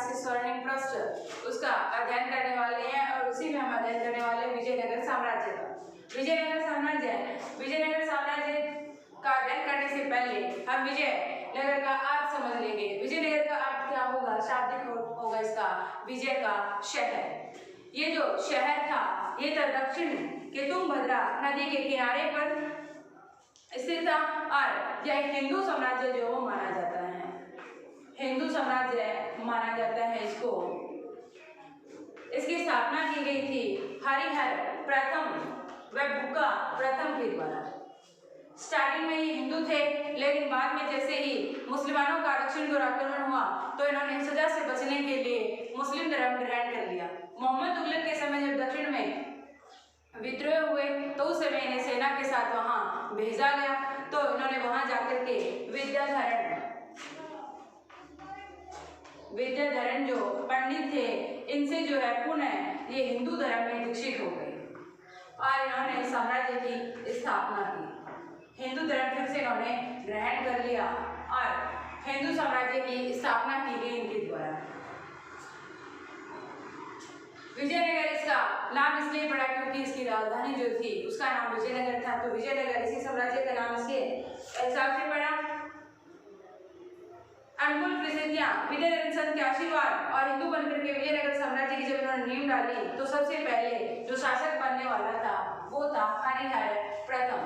इतिहास के स्वर्णिम पृष्ठ उसका अध्ययन करने वाले हैं और उसी में हम अध्ययन करने वाले हैं विजयनगर साम्राज्य का। विजयनगर साम्राज्य का अध्ययन करने से पहले हम विजयनगर का अर्थ समझ लेंगे। विजयनगर का अर्थ क्या होगा? शाब्दिक होगा इसका विजय का शहर। ये जो शहर था ये था दक्षिण के तुंगभद्रा नदी के किनारे पर स्थित था और यह हिंदू साम्राज्य जो माना जाता है, हिंदू साम्राज्य माना जाता है इसको। इसकी स्थापना की गई थी हरिहर प्रथम व बुक्का प्रथम के द्वारा। स्टार्टिंग में ये हिंदू थे, लेकिन बाद में जैसे ही मुसलमानों का आरक्षण को आक्रमण हुआ तो इन्होंने सजा से बचने के लिए मुस्लिम धर्म ग्रहण कर लिया। मोहम्मद तुगलक के समय जब दक्षिण में विद्रोह हुए तो उस समय इन्हें सेना के साथ वहां भेजा गया, तो इन्होंने वहां जाकर के विद्याधरण जो पंडित थे इनसे जो है पुनः ये हिंदू धर्म में दीक्षित हो गए और इन्होंने साम्राज्य की स्थापना की। हिंदू धर्म फिर से इन्होंने ग्रहण कर लिया और हिंदू साम्राज्य की स्थापना की गई इनके द्वारा। विजयनगर इसका नाम इसलिए पड़ा क्योंकि इसकी राजधानी जो थी उसका नाम विजयनगर था, तो विजयनगर इसी साम्राज्य का नाम इसके हिसाब से पड़ा। अनमोल प्रसिद्धियां विजयनगर संत के आशीर्वाद और हिंदू बनकर के विजयनगर साम्राज्य की जब इन्होंने नींव डाली तो सबसे पहले जो शासक बनने वाला था वो था हरिहर प्रथम।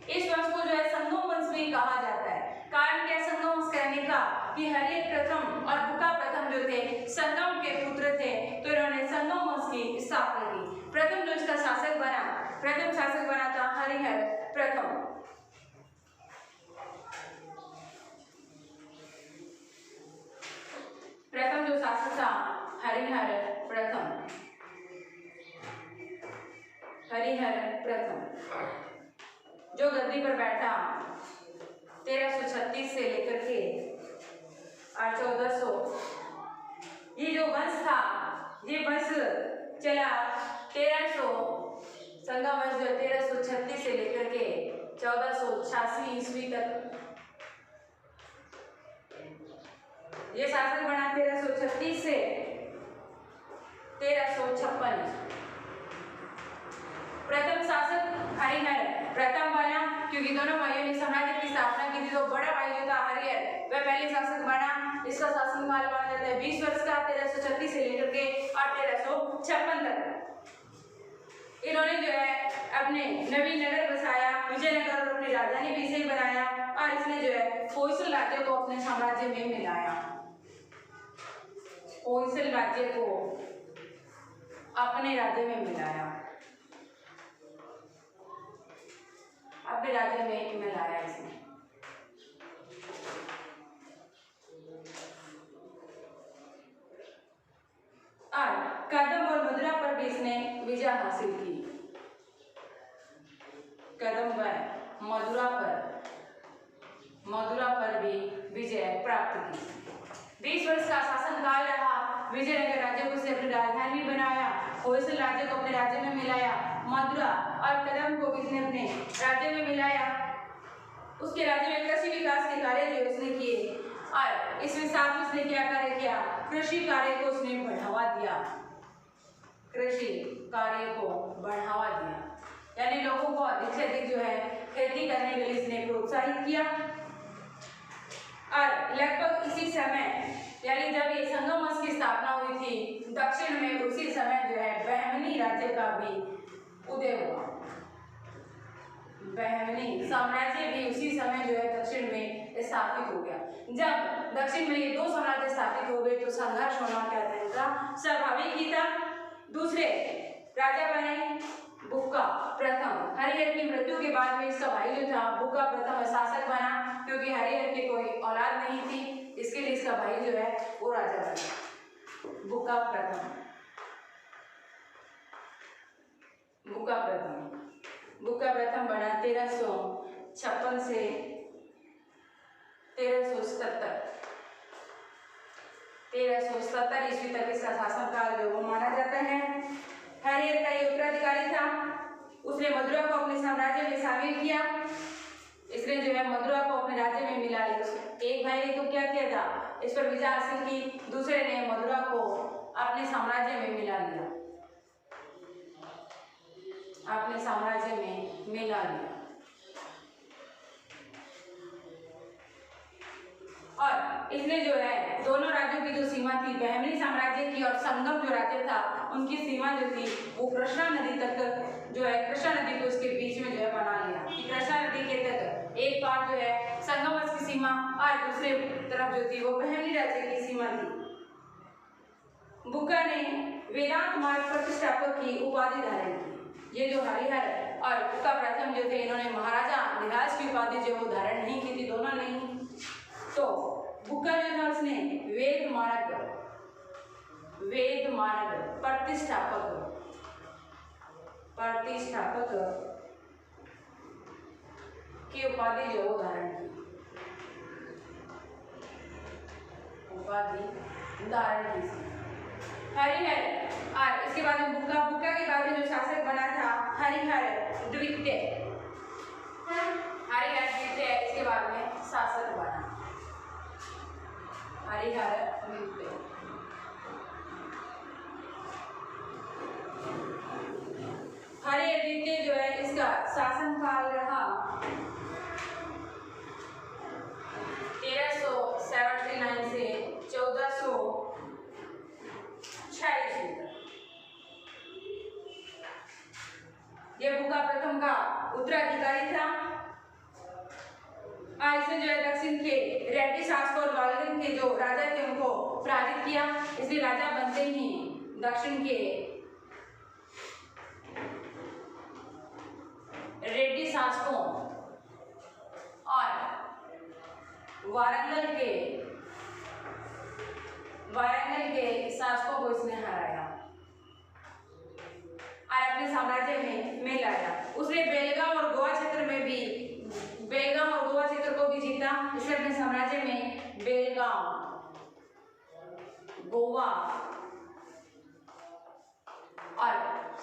इस वंश को जो है संगम वंश भी कहा जाता है। कारण क्या संगम वंश कहने का कि हरिहर प्रथम और बुक्का प्रथम जो थे संगम के पुत्र थे, तो इन्होंने संगम वंश की स्थापना की। प्रथम जो इसका शासक बना, प्रथम शासक बना था हरिहर प्रथम। प्रथम जो शासक था हरिहर प्रथम, हरिहर प्रथम जो गद्दी पर बैठा 1336 से लेकर के 1400, ये जो वंश था ये वंश चला 1300 संगम वंश जो 1336 से लेकर के 1486 ईस्वी तक। ये शासक बना 1336 से 1356। प्रथम शासक हरिहर प्रथम बना क्योंकि दोनों भाइयों ने साम्राज्य की स्थापना की थी, तो बड़ा भाई जो था हरिहर वह पहले शासक बना। इसका शासन काल माना जाता है 20 वर्ष का, 1336 से लेकर के 1356 तक। इन्होंने जो है अपने नवीन नगर बसाया विजयनगर और अपनी राजधानी भी इसे बनाया और इसने जो है होयसल राज्य को अपने साम्राज्य में मिलाया। होयसल राज्य को अपने राज्य में मिलाया, अपने राज्य में मिलाया इसने। और कदम और मदुरा पर भी इसने विजय हासिल की। कदम व मदुरा पर भी विजय प्राप्त की। 20 वर्ष का शासन काल रहा। विजयनगर राज्य को से अपनी राजधानी बनाया, होयसल राज्य को अपने राज्य में मिलाया, मदुरा और कदम को भी इसने अपने राज्य में मिलाया। उसके राज्य में कृषि विकास के कार्य जो उसने किए और इसमें साथ में उसने क्या कार्य किया? कृषि कार्य को उसने बढ़ावा दिया। कृषि कार्य को बढ़ावा दिया यानी लोगों को अधिक से अधिक जो है खेती करने के लिए इसने प्रोत्साहित किया। और लगभग इसी समय यानी जब ये संगम वंश की स्थापना हुई थी दक्षिण में, उसी समय जो है बहमनी राज्य का भी उदय हुआ। बहमनी साम्राज्य भी उसी समय जो है दक्षिण में स्थापित हो गया। जब दक्षिण में ये दो साम्राज्य स्थापित हो गए तो संघर्ष होना क्या था इनका स्वाभाविक ही था। दूसरे राजा बने बुक्का प्रथम। हरिहर की मृत्यु के बाद में इसका भाई जो था बुक्का प्रथम शासक बना, क्योंकि हरिहर की कोई औलाद नहीं थी, इसके लिए इसका भाई जो है वो राजा बना बुक्का प्रथम। बुक्का प्रथम बना 1356 से 1377 ईस्वी तक इसका शासनकाल जो वो माना जाता है। हरिहर का ये उत्तराधिकारी था, उसने मदुरा को अपने साम्राज्य में शामिल किया। इसने जो है मदुरा को अपने राज्य में मिला लिया। एक भाई ने तो क्या किया था, इस पर विजय हासिल की, दूसरे ने मदुरा को अपने साम्राज्य में मिला लिया, अपने साम्राज्य में मिला लिया। और इसने जो है दोनों राज्यों की जो सीमा थी, बहमनी साम्राज्य की और संगम जो राज्य था, उनकी सीमा जो थी वो कृष्णा नदी तक जो है, कृष्णा नदी को उसके बीच में जो है बना लिया कि कृष्णा नदी के तक एक पार जो है संगम की सीमा और दूसरे तरफ जो थी वो बहमनी राज्य की सीमा थी। बुक्का ने वेदांत मार्ग प्रतिष्ठापक की उपाधि धारण की। ये जो हरिहर और बुक्का प्रथम जो थे, इन्होंने महाराजा धिराज की उपाधि जो वो धारण नहीं की थी, दोनों नहीं। तो बुक्का जो था उसने वेद मार्ग प्रतिष्ठापक की उपाधि जो वो धारण की, उपाधि धारण की हरिहर। और इसके बाद में बुक्का के बाद में जो शासक बना था हरिहर द्वितीय, इसके बाद में शासक बना हरिहर द्वितीय। हरिहर द्वितीय जो है इसका शासन काल रहा 1379 से 1446 तक। यह बुक्का प्रथम का उत्तराधिकारी था। इसने जो है दक्षिण के रेड्डी शासकों और वालगन के जो राजा थे उनको पराजित किया। इसलिए राजा बनते ही दक्षिण के रेड्डी शासकों और वारंगल के शासकों को इसने हराया और अपने साम्राज्य में लाया। उसने बेलगाम और गोवा क्षेत्र को भी जीता। इसने अपने साम्राज्य में बेलगाम, गोवा और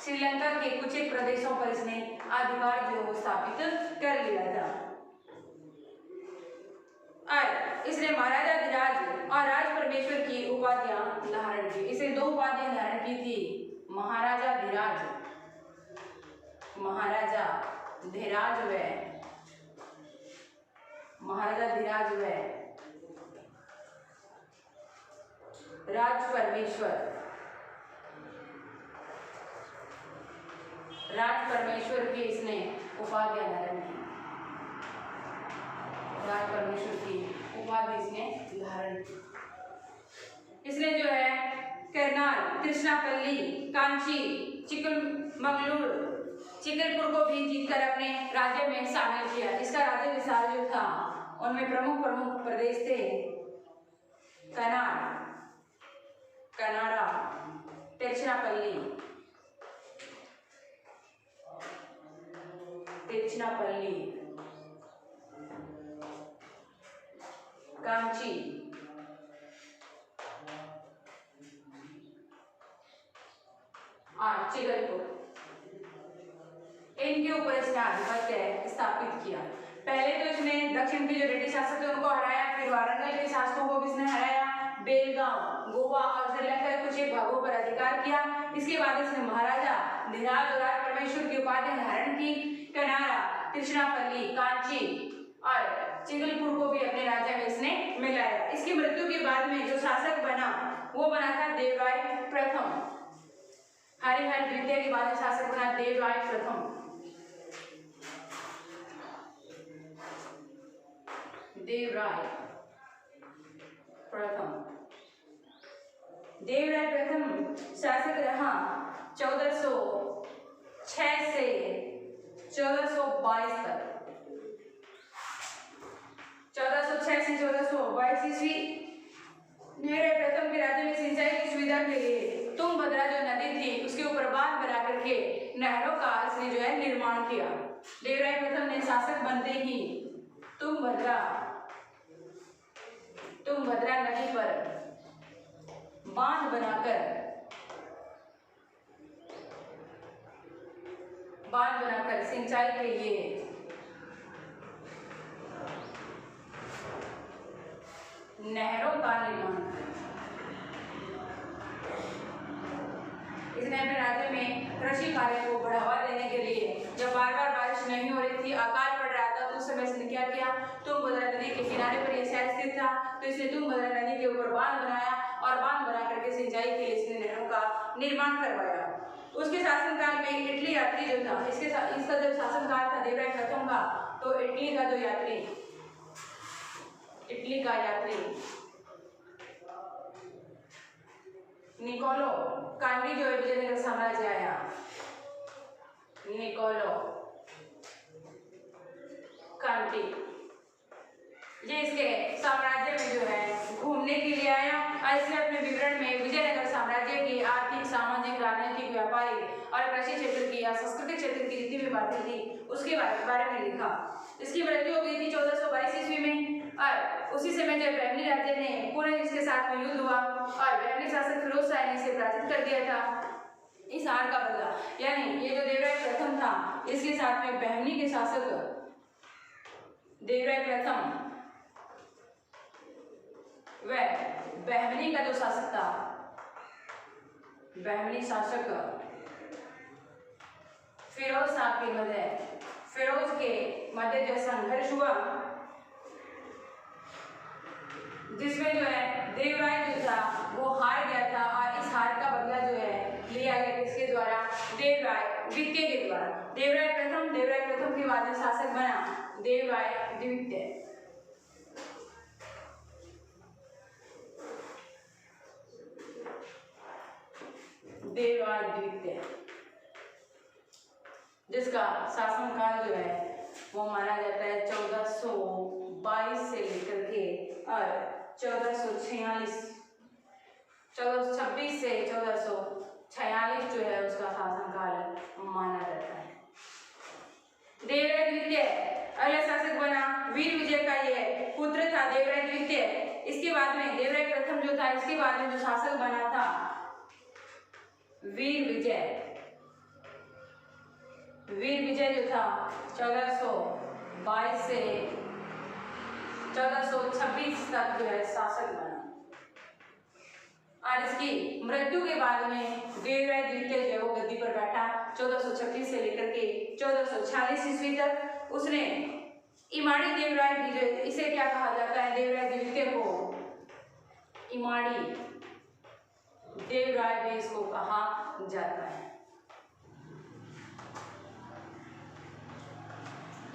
श्रीलंका के कुछ एक प्रदेशों पर इसने अधिकार जो स्थापित कर लिया था। और इसने महाराजा धिराज और राज परमेश्वर की उपाधियां धारण की। इसने दो उपाधियां धारण की थी, महाराजा धिराज व राज परमेश्वर की इसने उपाधियां धारण की। राज परमेश्वर की उपाधि इसने धारण की। इसने जो है करनाल, कृष्णापल्ली, कांची, चिकलपुर को भी जीतकर अपने राज्य में शामिल किया। इसका राज्य विस्तार जो था उनमें प्रमुख प्रदेश थे कनाड़ा, तिरुचिरापल्ली, कांची, और चिकलपुर। इनके ऊपर इसने आधिपत्य स्थापित किया। पहले तो इसने दक्षिण के जो रेड्डी शासक थे उनको हराया, फिर वारंगल के शासकों को भी इसने हराया, बेलगाम, गोवा और श्रीलंका के कुछ एक भागों पर अधिकार किया। इसके बाद इसने महाराजा धिराज और राज परमेश्वर की उपाधि धारण की। कनारा, तिरुचिरापल्ली, कांची और चिकलपुर को भी अपने राज्य में इसने मिलाया। इसकी मृत्यु के बाद में जो शासक बना वो बना था देवराय प्रथम। हरिहर द्वितीय के बाद शासक बना देवराय प्रथम। देवराय प्रथम शासक रहा 1406 से 1422 तक। 1406 से 1422 ईस्वी। देवराय प्रथम के राज्य में सिंचाई की सुविधा के लिए तुंगभद्रा जो नदी थी उसके ऊपर बांध बना करके नहरों का इसने जो है निर्माण किया। देवराय प्रथम ने शासक बनते ही तुंगभद्रा नदी पर बांध बनाकर सिंचाई के लिए नहरों का निर्माण किया। इसने अपने राज्य में कृषि कार्य को बढ़ावा देने के लिए जब बार बार बारिश नहीं हो रही थी, अकाल पड़ रहा था, तो उस समय इसने क्या किया, तुंगभद्रा नदी के किनारे पर यह शहर स्थित था, तो इसने तुंगभद्रा नदी के ऊपर बांध बनाया और बांध बना करके सिंचाई के लिए इसने नहरों का निर्माण करवाया। उसके शासनकाल में इटली यात्री जो था, इसका जब शासनकाल था देवराय प्रथम का, तो इटली का यात्री निकोलो कांडी जो है विजयनगर साम्राज्य आया। निकोलो कांडी ये इसके साम्राज्य में जो है घूमने के लिए आया और इसने अपने विवरण में विजयनगर साम्राज्य की आर्थिक, सामाजिक, राजनीतिक, व्यापारिक और कृषि क्षेत्र की या सांस्कृतिक क्षेत्र की जितनी भी बातें थी उसके बारे में लिखा। इसकी मृत्यु हो गई थी 1422 ईस्वी में और उसी समय जब बहमनी राज्य ने पुणे जिसके साथ में युद्ध हुआ और बहमनी शासक फिरोज शाह ने इसे पराजित कर दिया था। इस हार का बदला, यानी ये जो देवराय प्रथम था इसके साथ में बहमनी के शासक देवराय प्रथम वह बहमनी का जो शासक था, बहमनी शासक फिरोज के मध्य जो संघर्ष हुआ जिसमें जो है देवराय जो था वो हार गया था और इस हार का बदला जो है लिया गया किसके द्वारा, देवराय द्वितीय के द्वारा। देवराय प्रथम के बाद जो शासक बना देवराय द्वितीय। देवराय द्वितीय जिसका शासनकाल जो है वो माना जाता है 1422 से लेकर के और 1426 से 1446 जो है उसका शासनकाल माना जाता है। देवराय द्वितीय अगला शासक बना वीर विजय का ये पुत्र था देवराय द्वितीय। इसके बाद में देवराय प्रथम जो था, इसके बाद में जो शासक बना था वीर विजय जो था 1422 से 1426 तक जो है शासक बना और इसकी मृत्यु के बाद में देवराय द्वितीय जो है वो गद्दी पर बैठा 1426 से लेकर के 1446 ईस्वी तक। उसने इमाड़ी देवराय भी जो इसे क्या कहा जाता है, देवराय द्वितीय को इमाड़ी देवराय भी इसको कहा जाता है।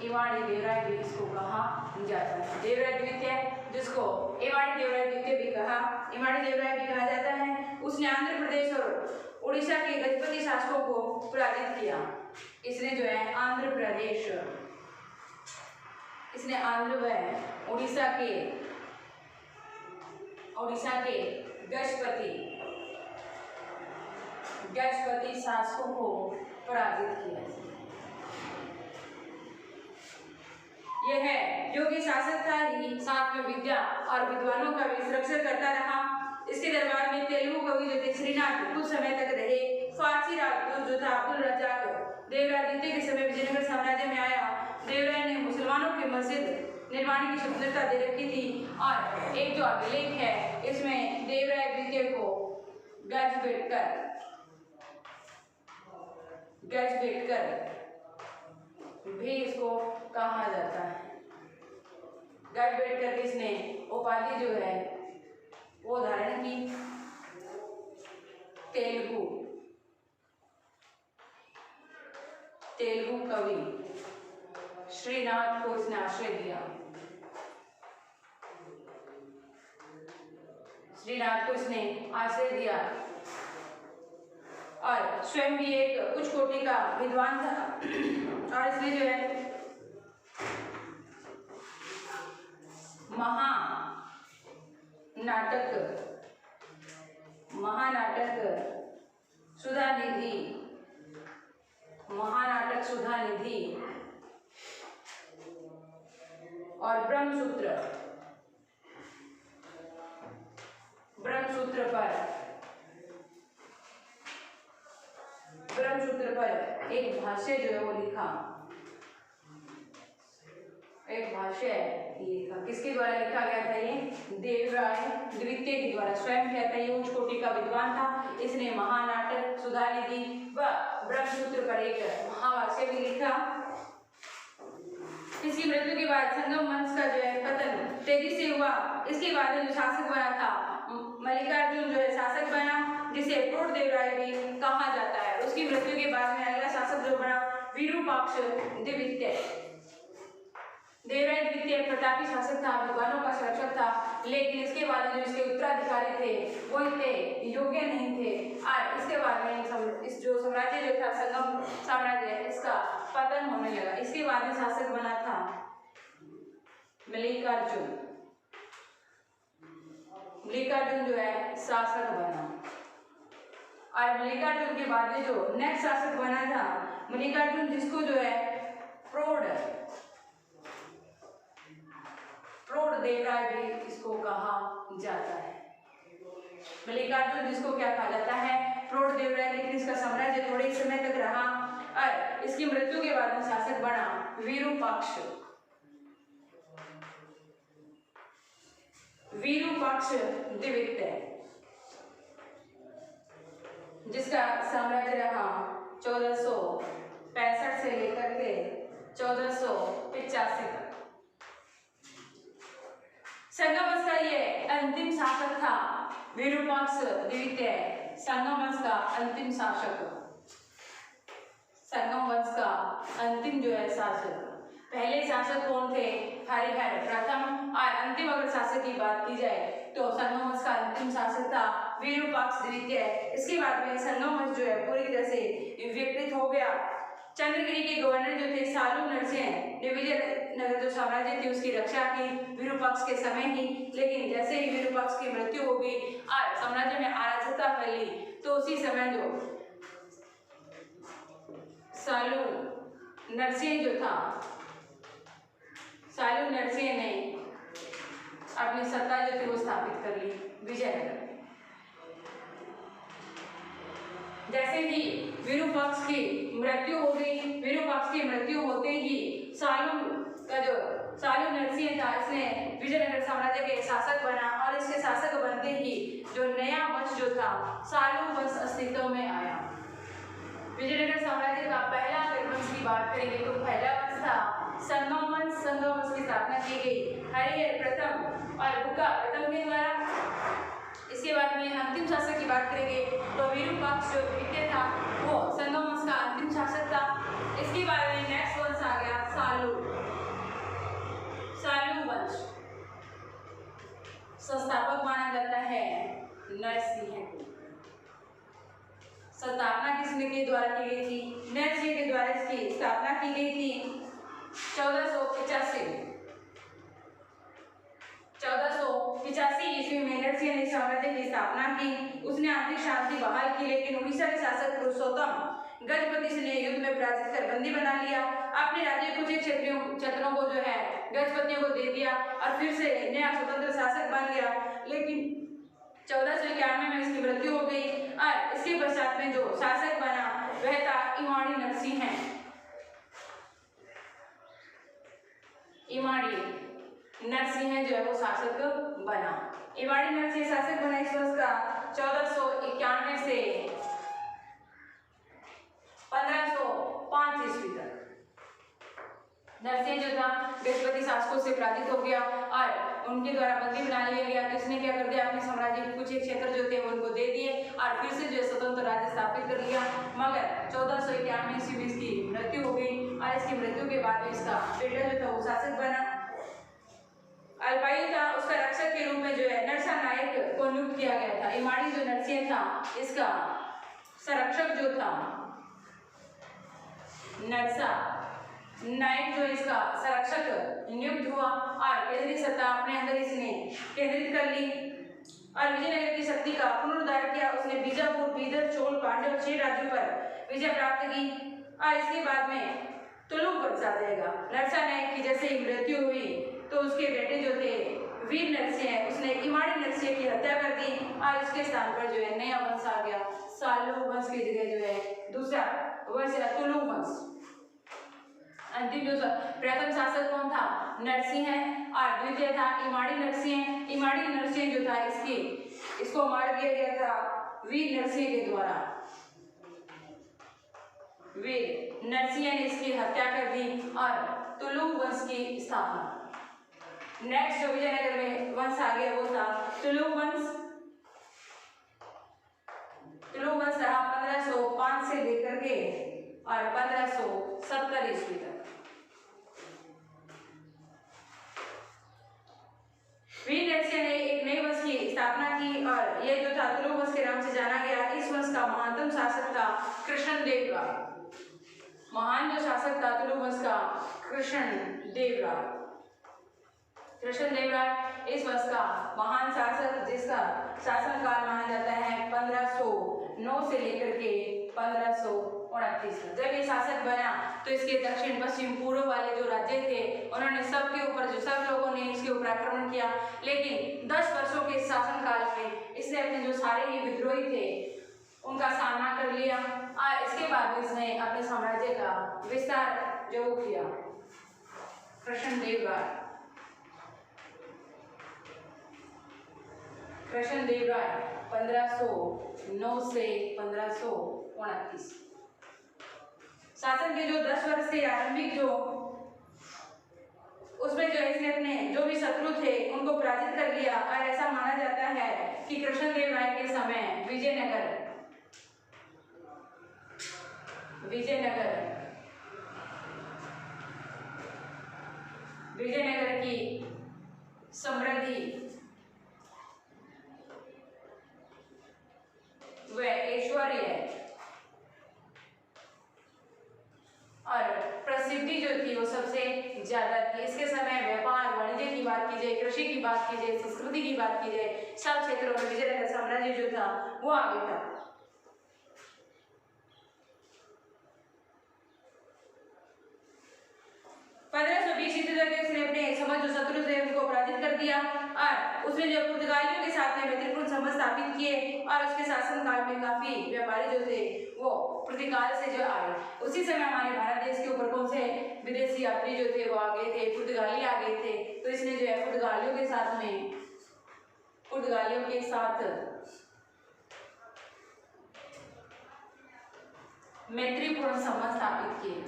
इमाड़ी देवराय भी इसको कहा जाता है। देवराय द्वितीय जिसको इमाड़ी देवराय द्वितीय भी कहा, इमाड़ी देवराय भी कहा जाता है। उसने आंध्र प्रदेश और उड़ीसा के गजपति शासकों को पराजित किया। इसने जो है आंध्र प्रदेश, इसने आंध्र व उड़ीसा के गजपति शासकों को पराजित किया। यह जो कि शासक था ही साथ में विद्या और विद्वानों का भी संरक्षण करता रहा। इसके दरबार में तेलुगु कवि जो थे श्रीनाथ कुछ समय तक रहे। फारसी राजदूत जो था अब्दुल रजाक देवराय द्वितीय के समय विजयनगर साम्राज्य में आया। देवराय ने मुसलमानों की मस्जिद निर्माण की स्वतंत्रता दे रखी थी और एक जो अभिलेख है इसमें देवराय द्वितीय को गजबेटकर भी इसको कहा जाता है। गजबेटकर इसने उपाधि जो है वो धारण की। तेलुगु कवि श्रीनाथ को इसने आश्रय दिया। और स्वयं भी एक उच्च कोटि का विद्वान था और इसने जो है महानाटक सुधा निधि और ब्रह्मसूत्र पर एक भाष्य जो है वो लिखा। किसके द्वारा लिखा गया था ये? देवराय द्वितीय के द्वारा स्वयं किया था। ये उच्च कोटि का विद्वान था। इसने महानाटक, सुधानिधि व ब्रह्मसूत्र पर एक महाभाष्य भी लिखा। इसकी मृत्यु के बाद संगम वंश का जो है पतन तेजी से हुआ। इसके बाद जो शासक बना था मल्लिकार्जुन जो है शासक बना, जिसे प्रोढ़ देवराय भी कहा जाता है। उसकी मृत्यु के बाद में अगला शासक जो बना विरूपाक्ष द्वितीय। देवराय द्वितीय प्रतापी शासक था, विद्वानों का संरक्षक था, लेकिन इसके बाद जो इसके उत्तराधिकारी थे वो इतने योग्य नहीं थे। और इसके बाद में इस जो साम्राज्य जो था संगम साम्राज्य, इसका पतन होने लगा। इसके बाद में शासक बना था मल्लिकार्जुन। मल्लिकार्जुन जो है शासक बना। और मल्लिकार्जुन के बाद में जो नेक्स्ट शासक बना था मल्लिकार्जुन, जिसको जो है प्रोढ़ देवराय भी इसको कहा जाता है। मल्लिकार्जुन जिसको क्या कहा जाता है, प्रोढ़ देवराय। लेकिन इसका साम्राज्य थोड़े समय तक रहा और इसकी मृत्यु के बाद में शासक बना विरूपाक्ष। विरूपाक्ष द्वितीय, जिसका साम्राज्य रहा 1465 से लेकर के 1485 तक। संगम वंश का ये अंतिम शासक था विरूपाक्ष द्वितीय, संगम वंश का अंतिम शासक। संगम वंश का अंतिम जो है शासक। पहले शासक कौन थे? हरिहर प्रथम। और अंतिम अगर शासक की बात की जाए तो संगम वंश का अंतिम शासक था विरूपाक्ष द्वितीय। इसके बाद में संगम वंश जो है पूरी तरह से विकृत हो गया। चंद्रगिरी के गवर्नर जो थे सालू नरसिंह ने विजयनगर जो साम्राज्य थी उसकी रक्षा की विरूपाक्ष के समय ही। लेकिन जैसे ही विरूपाक्ष की मृत्यु हो गई और साम्राज्य में अराजकता फैली, तो उसी समय जो सालू नरसिंह जो था, सालू नरसिंह ने अपनी सत्ता जो थी वो स्थापित कर ली विजयनगर। जैसे ही विरूपाक्ष की मृत्यु हो गई, विरूपाक्ष की मृत्यु होते ही सालू नरसिंह था, इसने विजयनगर साम्राज्य के शासक बना। और इसके शासक बनते ही जो नया वंश जो था सालू वंश अस्तित्व में आया। विजयनगर साम्राज्य का पहला अगर वंश की बात करेंगे तो पहला वंश था संगम वंश। संगम वंश की स्थापना की गई हरिहर प्रथम और बुक्का प्रथम के द्वारा। इसके बाद में अंतिम शासक की बात करेंगे तो विरूपाक्ष जो द्वितीय था वो संगम वंश का अंतिम शासक था। इसके बाद में नेक्स्ट वंश आ गया सालू वंश। संस्थापक माना जाता है नरसिंह को। स्थापना किसने के द्वारा की गई थी? नरसिंह के द्वारा इसकी स्थापना की गई थी 1485 ईस्वी में नरसिंह ने साम्राज्य की स्थापना की। उसने आर्थिक शांति बहाल की, लेकिन उड़ीसा के शासक पुरुषोत्तम गजपति ने युद्ध में पराजित कर बंदी बना लिया। अपने राज्य के कुछ क्षेत्रों को जो है गजपतियों को दे दिया और फिर से नया स्वतंत्र शासक बन गया। लेकिन 1491 में इसकी मृत्यु हो गई और इसके पश्चात में जो शासक बना वह था इमाड़ी नरसिंह। इमाड़ी नरसिंह जो है वो शासक बना। इमाड़ी नरसिंह शासक बना इस वर्ष का 1491 से 1505 ईस्वी तक। नरसिंह जो था गजपति शासकों से पराजित हो गया और उनके द्वारा बंदी बना लिया गया। तो इसने क्या कर दिया, अपने साम्राज्य के कुछ क्षेत्र जो थे उनको दे दिए और फिर से जो है स्वतंत्र राज्य स्थापित कर लिया। मगर 1491 ईस्वी में इसकी मृत्यु हो गई और इसकी मृत्यु के बाद इसका बेटा जो था वो शासक बना। अल्पायु था, उसका रक्षक के रूप में जो है नरसा नायक को नियुक्त किया गया था। इमाड़ी जो नरसिंह था इसका संरक्षक जो था नरसा नायक जो इसका संरक्षक नियुक्त हुआ और केंद्रीय सत्ता अपने अंदर इसने केंद्रित कर ली और विजयनगर की शक्ति का पुनरुद्धार किया। उसने बीजापुर, बीदर, चोल, पांड्य 6 राज्यों पर विजय प्राप्त की और इसके बाद में तुलुक वंश आ जाएगा। नरसा नायक की जैसे ही मृत्यु हुई तो उसके बेटे जो थे वीर नरसिंह, उसने इमाड़ी नरसिंह की हत्या कर दी और उसके स्थान पर जो है नया वंश आ गया। सालू वंश की जगह जो है दूसरा वंश तुलुक वंश। अंतिम जो प्रथम शासक कौन था? नरसिंह और द्वितीय था इमाड़ी नरसिंह। शिमाड़ी नरसिंह जो था इसको मार दिया गया था वीर नरसिंह के द्वारा। वीर नरसिंह ने इसकी हत्या कर दी और तुलुक वंश की स्थापना। नेक्स्ट जो विजयनगर में वंश आ गया वो था तुलुक वंश। तुलुक वंश रहा 1505 से लेकर के और 1570 ईस्वी तक। वीर नरसिंह ने एक नए वंश की स्थापना की और यह जो था तुलुक वंश के नाम से जाना गया। इस वंश का महानतम शासक था कृष्णदेव राय। महान जो शासक था तुलुक वंश का कृष्णदेव राय। कृष्णदेव राय इस वंश का महान शासक जिसका शासनकाल माना जाता है 1509 से लेकर के 1529 तक। जब ये शासक बना तो इसके दक्षिण पश्चिम पूर्व वाले जो राज्य थे उन्होंने सबके ऊपर जो सब लोगों ने इसके ऊपर आक्रमण किया, लेकिन 10 वर्षों के शासनकाल में इसने अपने जो सारे ही विद्रोही थे उनका सामना कर लिया और इसके बाद इसने अपने साम्राज्य का विस्तार जो किया। कृष्णदेव राय कृष्णदेव राय 1509 से 1529 शासन के जो 10 वर्ष थे आरंभिक जो उसमें जो इसने अपने जो भी शत्रु थे उनको पराजित कर लिया और ऐसा माना जाता है कि कृष्णदेव राय के समय विजयनगर की समृद्धि व ऐश्वर्य और प्रसिद्धि जो थी वो सबसे ज्यादा थी। इसके समय व्यापार वाणिज्य की बात की जाए, कृषि की बात की जाए, संस्कृति की बात की जाए, सब क्षेत्रों में विजयनगर साम्राज्य जो था वो आगे था। 1520 ईस्वी तक इसने अपने समस्त जो शत्रु थे उनको पराजित कर दिया और उसने जो पुर्तगालियों के साथ में मैत्रीपूर्ण संबंध स्थापित किए और उसके शासनकाल में काफी व्यापारी जो थे वो पुर्तगाल से जो आए। उसी समय हमारे भारत देश के ऊपर कौन से विदेशी यात्री जो थे वो आ गए थे, पुर्तगाली आ गए थे। तो इसने जो है पुर्तगालियों के साथ मैत्रीपूर्ण संबंध स्थापित किए।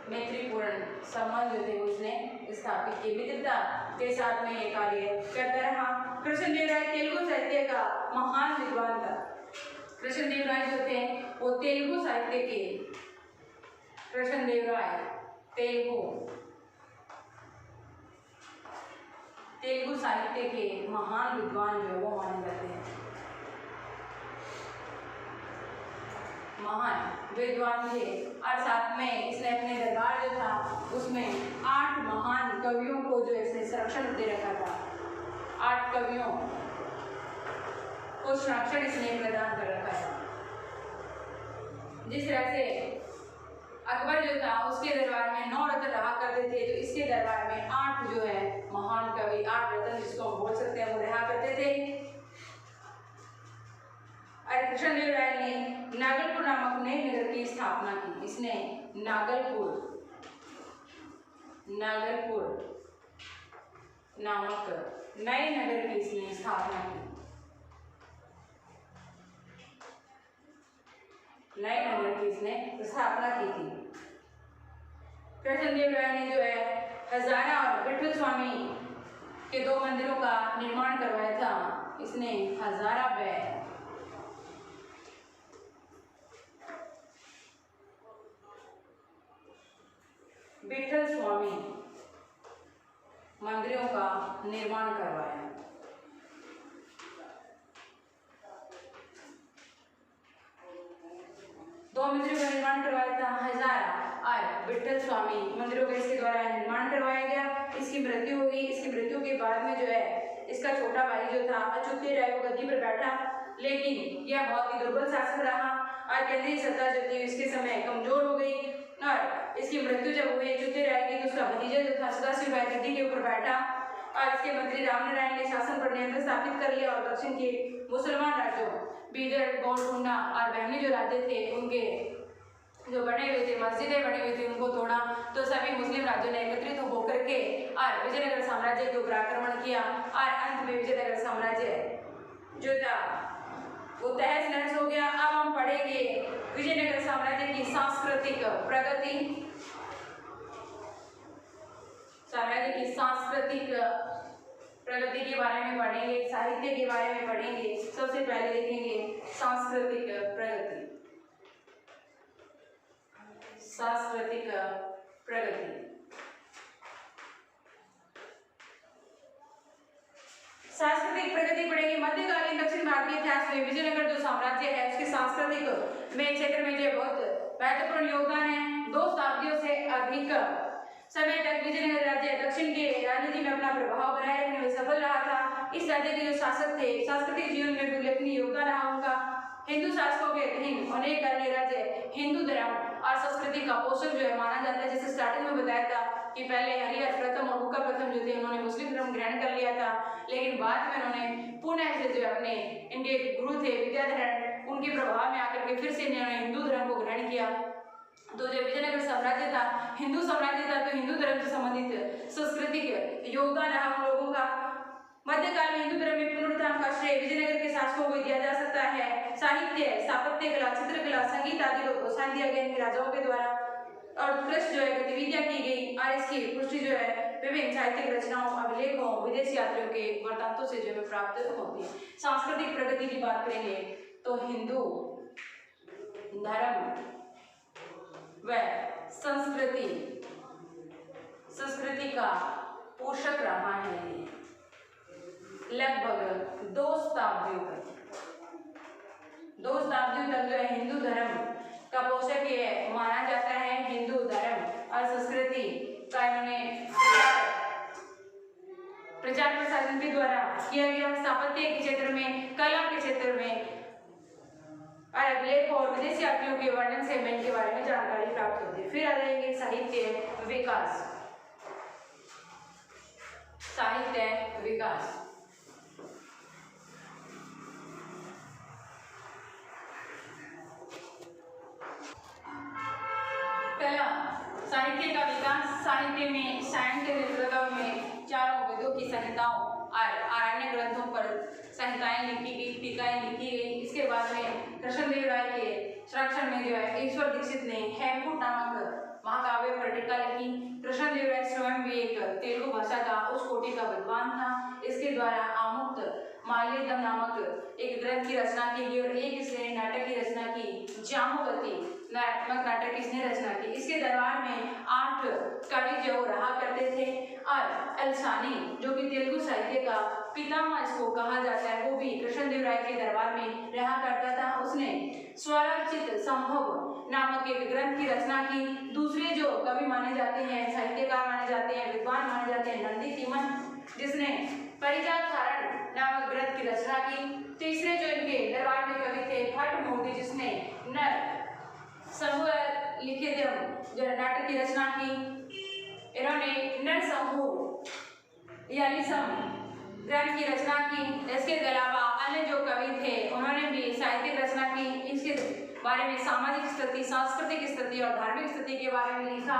मैत्रीपूर्ण संबंध जो थे उसने स्थापित किए, मित्रता के साथ में ये कार्य करता रहा। कृष्णदेव राय तेलुगु साहित्य का महान विद्वान था। कृष्णदेव राय जो थे वो तेलुगु साहित्य के तेलुगु साहित्य के महान विद्वान जो वो माने जाते हैं। महान विद्वान थे और साथ में इसने अपने दरबार जो था उसमें 8 महान कवियों को जो इसने संरक्षण दे रखा था। 8 कवियों को संरक्षण इसने प्रदान कर रखा था। जिस तरह से अकबर जो था उसके दरबार में 9 रत्न रहा करते थे, तो इसके दरबार में 8 जो है महान कवि, 8 रत्न जिसको हम बोल सकते हैं वो रहा करते थे। और कृष्णदेव राय ने नागलपुर नामक नए नगर की स्थापना की। इसने नागलपुर नामक नए नगर की इसने स्थापना की। नए नगर की इसने स्थापना की थी। कृष्णदेव राय ने जो है हजारा और विठल स्वामी के 2 मंदिरों का निर्माण करवाया था। इसने हजारा व विठल स्वामी मंदिरों का निर्माण करवाया। दो मंदिरों का निर्माण करवाया था, हजारा और विठल स्वामी मंदिरों का इसके द्वारा निर्माण करवाया गया। इसकी मृत्यु हुई। इसकी मृत्यु के बाद में जो है इसका छोटा भाई जो था अच्युत राय वो गद्दी पर बैठा, लेकिन यह बहुत ही दुर्बल शासक रहा और केंद्रीय सत्ता जो थी इसके समय कमजोर हो गई और इसकी मृत्यु जब हुई अच्युत राय की तो उसका भतीजा जो था सदाशिव राय गद्दी के ऊपर बैठा और इसके मंत्री रामनारायण ने शासन पर नियंत्रण स्थापित कर लिया और दक्षिण के मुसलमान राज्यों बीदर, गोलकुंडा और बहनी जो राज्य थे उनके जो बने हुए थे, मस्जिदें बनी हुई थी, उनको तोड़ा। तो सभी मुस्लिम राज्यों ने एकत्रित होकर के और विजयनगर साम्राज्य के ऊपर आक्रमण किया और अंत में विजयनगर साम्राज्य जो था वो तहस नहस हो गया। अब हम पढ़ेंगे विजयनगर साम्राज्य की सांस्कृतिक प्रगति, साम्राज्य की सांस्कृतिक प्रगति के बारे में पढ़ेंगे, साहित्य के बारे में पढ़ेंगे। सबसे पहले देखेंगे सांस्कृतिक प्रगति। सांस्कृतिक प्रगति, सांस्कृतिक प्रगति पढ़ेंगे। मध्यकालीन दक्षिण भारतीय इतिहास में विजयनगर जो साम्राज्य है उसके सांस्कृतिक में क्षेत्र में जो बहुत महत्वपूर्ण योगदान है। 2 शताब्दियों से अधिक समय तक विजयनगर राज्य दक्षिण के राजनीति में अपना प्रभाव बनाए रखने में सफल रहा था। इस राज्य के जो शासक थे, सांस्कृतिक जीवन में उल्लेखनीय योगदान रहा उनका। हिंदू शासकों के अधीन अनेक अन्य राज्य हिंदू धर्म और संस्कृति का पोषक जो है माना जाता है। जैसे स्टार्टिंग में बताया था कि पहले हरिहर प्रथम और हुक्का प्रथम जो थे उन्होंने मुस्लिम धर्म ग्रहण कर लिया था, लेकिन बाद में उन्होंने पुनः से जो अपने इनके गुरु थे विद्याधर, उनके प्रभाव में आकर के फिर से इन्होंने हिंदू धर्म को ग्रहण किया। तो जो विजयनगर साम्राज्य था हिंदू साम्राज्य था, तो हिंदू धर्म से संबंधित सांस्कृतिक योगदान रहा उन लोगों का। मध्यकाल में हिंदू धर्म में पुनरुत्थान का श्रेय विजयनगर के शासकों को दिया जा सकता है। साहित्य, स्थापत्य कला, चित्रकला, संगीत आदि को प्रोत्साहन दिया गया इनके राजाओं के द्वारा और उत्कृष्ट जो है गतिविधियां की गई और इसकी पुष्टि जो है विभिन्न साहित्यिक रचनाओं, अभिलेखों, विदेशी यात्रियों के वृत्तांतों से जो है प्राप्त होती है। सांस्कृतिक प्रगति की बात करेंगे तो हिंदू धर्म व संस्कृति का पोषक रहा है लगभग 2 शताब्दियों तक जो है हिंदू धर्म का पोषक ये माना जाता है। हिंदू धर्म और संस्कृति का इन्होंने प्रचार प्रसार के द्वारा किया गया। स्थापत्य के क्षेत्र में, कला के क्षेत्र में और अभिलेख और विदेशी यात्रियों के वर्णन से हमें इनके बारे में जानकारी प्राप्त होती है। फिर आ जाएंगे साहित्य विकास। साहित्य विकास, कला साहित्य का विकास। साहित्य में साहित्य में 4 वेदों की संहिताओं और आरण्य ग्रंथों पर संहिताएं लिखी गई, टीकाएं लिखी गई। इसके बाद में कृष्णदेव राय के संरक्षण में जो है ईश्वर दीक्षित ने हेमकूट नामक महाकाव्य पर टीका लिखी। कृष्णदेव राय स्वयं भी एक तेलुगु भाषा का उस कोटि का विद्वान था। इसके द्वारा आमुक्त माल्यदम नामक एक ग्रंथ की रचना की गई और एक इसने नाटक की रचना की, जामुवती नामक नाटक इसने रचना की। इसके दरबार में 8 कवि जो रहा करते थे और अलसानी जो कि तेलुगु साहित्य का पितामह इसको कहा जाता है, वो भी कृष्णदेव राय के दरबार में रहा करता था। उसने स्वरचित संभव नामक एक ग्रंथ की रचना की। दूसरे जो कवि माने जाते हैं, साहित्यकार माने जाते हैं, विद्वान माने जाते हैं, नंदी तिमन जिसने परिजातधारण नामक ग्रंथ की रचना की। तीसरे जो इनके दरबार में कवि थे भट्ट मूर्ति जिसने नर समूह लिखे जो नाटक की रचना की। इन्होंने नर समूह यानी ग्रंथ की रचना की। इसके अलावा अन्य जो कवि थे उन्होंने भी साहित्यिक रचना की। इसके बारे में सामाजिक स्थिति, सांस्कृतिक स्थिति और धार्मिक स्थिति के बारे में लिखा।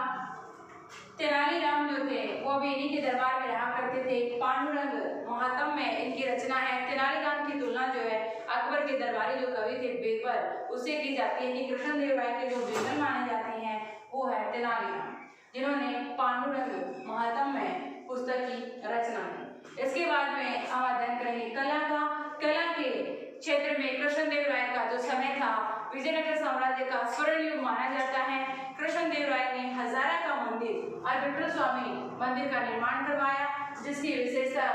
तेनालीराम जो थे वो भी इन्हीं के दरबार में रहा करते थे। पांडुरंग महात्म में इनकी रचना है। तेनालीराम की तुलना जो है अकबर के दरबारी जो कवि थे बीरबल उससे की जाती है कि कृष्णदेव राय के जो बीरबल माने जाते हैं वो है तेनालीराम, जिन्होंने पांडुरंग महात्म में पुस्तक की रचना की। इसके बाद में हम अध्ययन करेंगे कला का। कला के क्षेत्र में कृष्णदेव राय का जो समय था विजयनगर साम्राज्य का स्वर्ण युग माना जाता है। कृष्णदेव राय ने हजारा का मंदिर और विठल स्वामी मंदिर का निर्माण करवाया, जिसकी विशेषता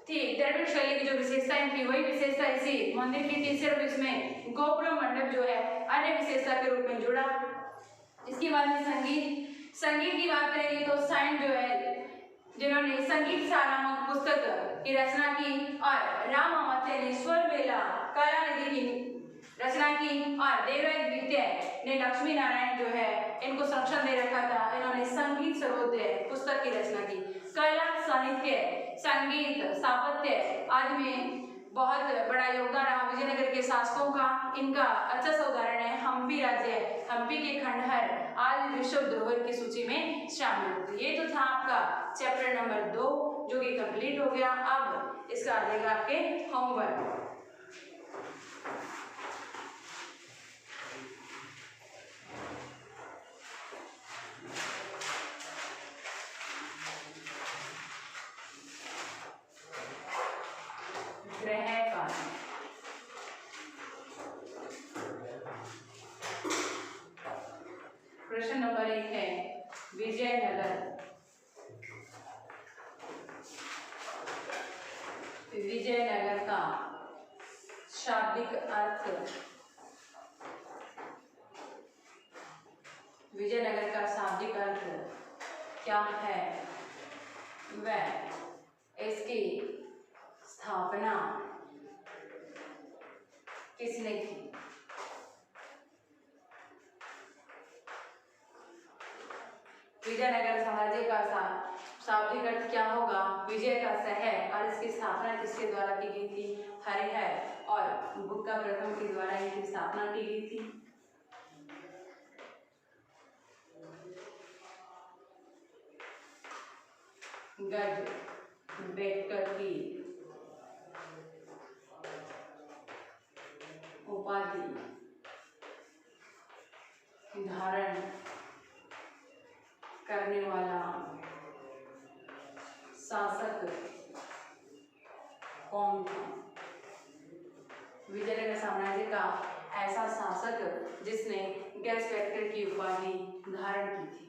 थी द्रविड़ शैली की जो विशेषताएं थी वही विशेषता इसी मंदिर की थी। सिर्फ इसमें गोपुरम मंडप जो है अन्य विशेषता के रूप में जुड़ा। इसके बाद में संगीत की बात करेंगे तो साइन जो है जिन्होंने संगीत सा नामक पुस्तक की रचना की और राम अमात्य ने स्वर मेला कला निधि की रचना की और देवराय द्वितीय ने लक्ष्मी नारायण जो है इनको संरक्षण दे रखा था। इन्होंने संगीत सर्वोदय पुस्तक की रचना की। कला, साहित्य, संगीत, स्थापत्य आदि में बहुत बड़ा योगदान रहा विजयनगर के शासकों का। इनका अच्छा सा उदाहरण है हम्पी राज्य। हम्पी के खंडहर आज विश्व धरोहर की सूची में शामिल होते हैं। ये तो था आपका चैप्टर नंबर 2 जो कि कंप्लीट हो गया। अब इसका आ जाएगा आपके होमवर्क। प्रश्न नंबर 1 है विजयनगर। विजयनगर का शाब्दिक अर्थ। विजयनगर का शाब्दिक अर्थ क्या है? वह इसकी स्थापना किसने की? विजयनगर साम्राज्य का शाब्दिक अर्थ क्या होगा? विजय का शहर। और इसकी स्थापना किसके द्वारा की गई थी? हरिहर और बुक्का प्रथम के द्वारा इनकी स्थापना की गई थी। गढ़बेटकर की उपाधि धारण करने वाला शासक कौन था? विजयनगर साम्राज्य का ऐसा शासक जिसने गढ़बेटकर की उपाधि धारण की थी।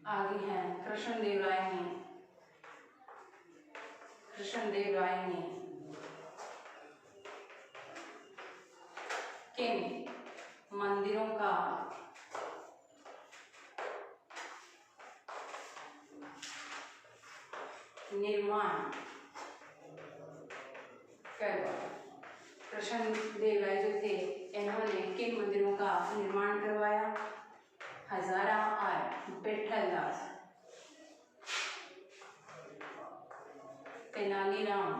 आगे है कृष्णदेव राय ने किन मंदिरों का निर्माण करवाया? कृष्णदेव राय जो थे इन्होंने किन मंदिरों का निर्माण करवाया? हजारा और विठलदास। तेनालीराम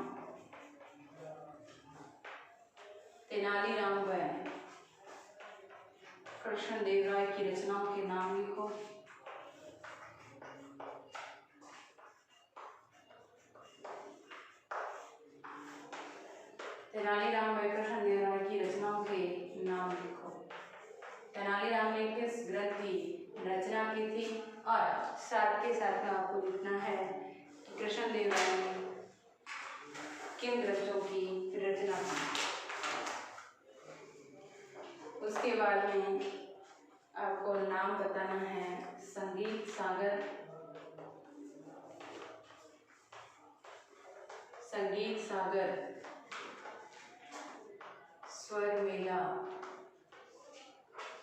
व कृष्णदेव राय की रचनाओं के नाम लिखो। तेनालीराम व कृष्णदेव राय की रचनाओं के नाम लिखो। तेनालीराम ने किस ग्रंथ की रचना की थी? और साथ के साथ में आपको लिखना है कि कृष्णदेव राय ने किन ग्रंथों की रचना की। उसके बाद में आपको नाम बताना है संगीत सागर, स्वर मेला,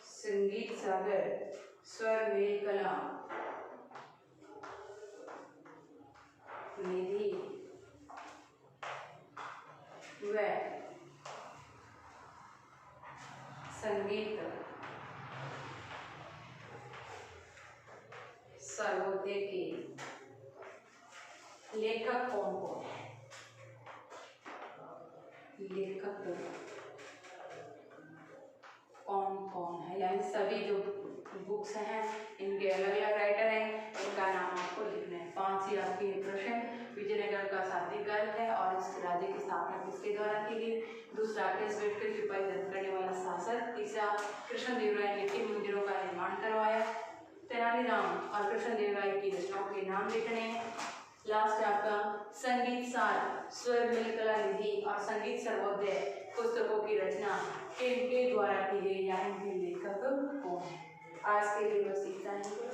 संगीत सागर, स्वर मेल कला, निधि व संगीत सर्वोदय के लेखक कौन है? लेखक कौन है? यानी सभी जो बुक्स हैं इनके अलग अलग राइटर हैं, इनका नाम आपको लिखना है। 5 ही आपके प्रश्न। विजयनगर का शाब्दिक अर्थ है और इस राज्य की स्थापना किसके द्वारा की गई? दूसरा गढ़बेटकर की उपाधि धारण करने वाला शासक। तीसरा कृष्णदेव राय ने किन मंदिरों का निर्माण करवाया? तेनालीराम और कृष्णदेव राय की रचनाओं के नाम लिखने हैं। लास्ट आपका संगीत सार, स्वर मेल कला निधि और संगीत सर्वोदय पुस्तकों की रचना किनके द्वारा की गई या इनके लेखक कौन है? आज के लिए बस इतना ही।